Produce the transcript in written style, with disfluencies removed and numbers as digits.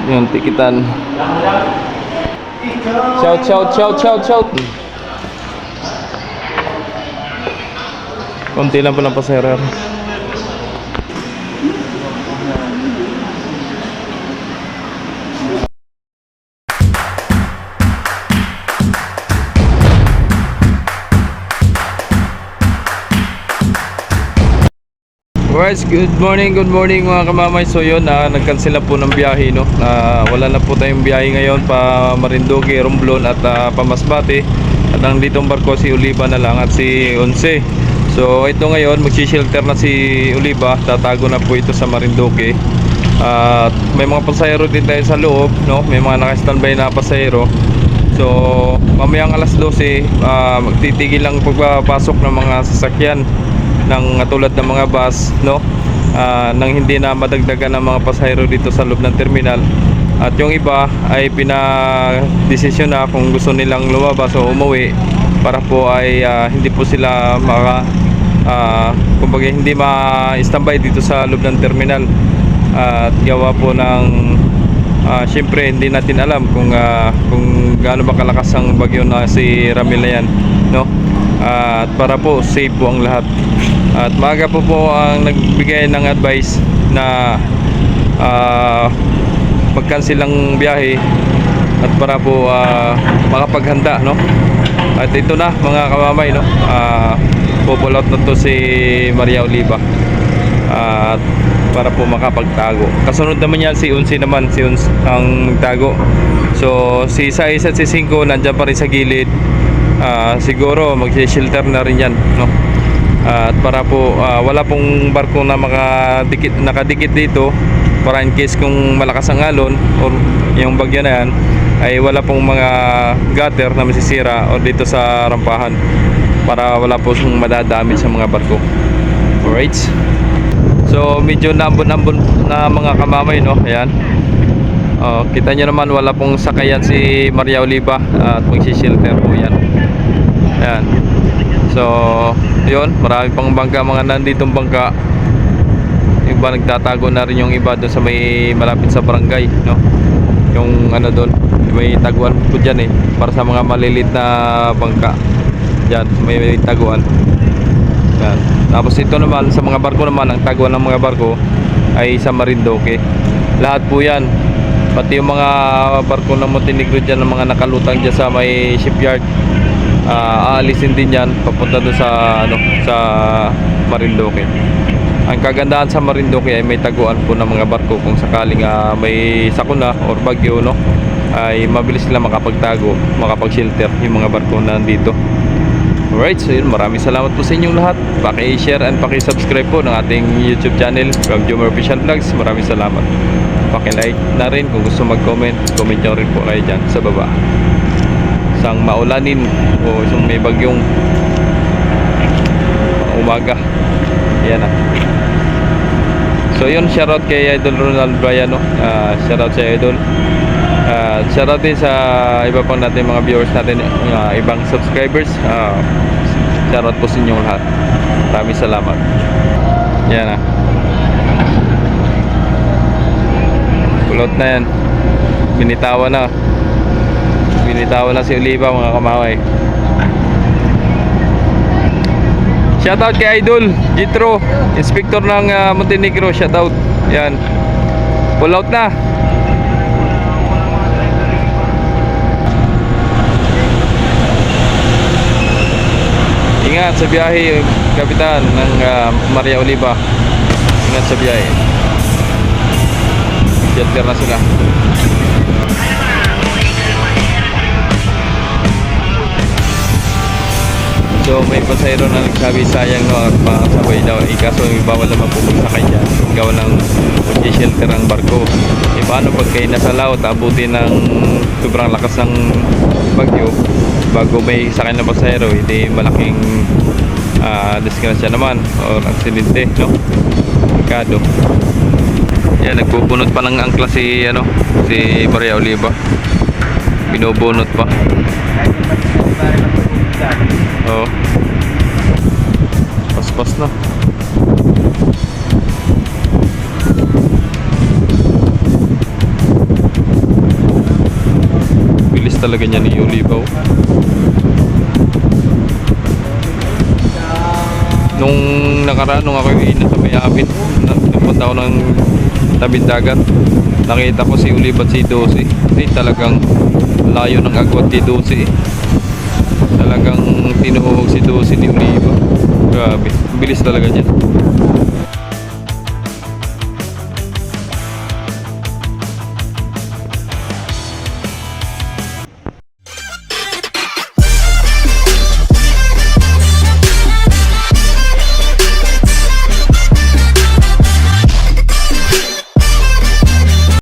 Yung tikitan. Shout, shout, shout, shout, shout. Konti lang po ng pasahero. Alright, good morning mga kamamay. So yun, nag-cancel na po ng biyahe, no? Wala na po tayong biyahe ngayon pa Marinduque, Romblon at pa Masbate. At ang ditong barko si Oliva na lang at si Once. So ito ngayon, magsi-shelter na si Oliva. Tatago na po ito sa Marinduque. At may mga pasahero din tayo sa loob, no? May mga naka-standby na pasahero. So mamayang alas 12, magtitigil lang pagpapasok ng mga sasakyan ng tulad ng mga bus, no? Nang hindi na madagdagan ng mga pasahero dito sa loob ng terminal. At yung iba ay pinadesisyon na kung gusto nilang lumabas o umuwi para po ay hindi po sila kumbaga hindi ma-standby dito sa loob ng terminal. At gawa po ng syempre hindi natin alam kung gaano ba kalakas ang bagyo na si Ramil na yan, no? At para po safe po ang lahat. At maaga po ang nagbigay ng advice na mag-cancel ang biyahe at para po makapaghanda, no? At ito na mga kamamay, no? Pull out na to si Maria Oliva at para po makapagtago. Kasunod naman yan si Unsi naman, si Unsi ang magtago. So si 6 at si 5 nandiyan pa rin sa gilid. Siguro mag-shelter na rin yan, no? At para po wala pong barko na nakadikit dito para in case kung malakas ang alon or yung bagyo na yan ay wala pong mga gutter na masisira o dito sa rampahan para wala po siyang madadamage sa mga barko. Alright, so medyo naambon-ambon na mga kamamay, no? Ayan, kita nyo naman wala pong sakayan si Maria Oliva at magsi-shelter po yan. Ayan. So yun, marami pang bangka, mga nanditong bangka. Iba nagtatago na rin yung iba doon sa may malapit sa barangay, no? Yung ano doon, may taguan po dyan eh, para sa mga malilit na bangka. Dyan, may taguan. Yan. Tapos ito naman, sa mga barko naman, ang taguan ng mga barko ay sa Marinduque. Lahat po yan, pati yung mga barko ng Montenegro dyan, ng mga nakalutang dyan sa may shipyard, aalisin din yan papunta doon sa sa Marinduque. Ang kagandahan sa Marinduque ay may taguan po ng mga barko kung sakaling may sakuna or bagyo, no? Ay mabilis lang makapagtago, makapag-shelter yung mga barko na nandito. Alright, so yun, maraming salamat po sa inyong lahat. Paki-share and paki-subscribe po ng ating YouTube channel, Rob Jomar Official Vlogs. Maraming salamat. Paki-like na rin kung gusto mag-comment, comment nyo rin po kayo dyan sa baba. Isang maulanin o isang may bagyong umaga. Yan na. So yun, shoutout kay Idol Ronald Bryan, no? Shoutout sa Idol. Shoutout din sa iba pang natin mga viewers natin, ibang subscribers. Shoutout po sa inyong lahat. Maraming salamat. Yan na. Kulot na yan. Binitawan na. Binitawan na si Oliva, mga kamaway. Shoutout kay Idol Jitro, inspector ng Montenegro. Shoutout. Yan. Pull out na. Ingat sa biyahe, kapitan ng Maria Oliva. Ingat sa biyahe. Shelter na sila. So may pasahero na nagsabi sayang, no, at makasabay daw, kaso bawal naman pumagsakay dyan gawa ng mag-shelter ang barko. Paano pag kayo nasa laot, abutin ng sobrang lakas ng bagyo bago may sakay na pasahero, hindi malaking disgrasya naman o aksidente, no? Delikado. Yan, nagpupunot pa ng angkla si Maria Oliva. Binubunot pa. Oh. Paspas na. talaga niya ni Oliva. Nung nakaraan, nung ako yung nasa may amin, napunta ako ng tabing dagat, nakita ko si Oliva at si Dosi. Kasi talagang layo ng agwat ni Dosi. Talagang tinuhog si Dosi ni Oliva. Grabe, bilis talaga niya.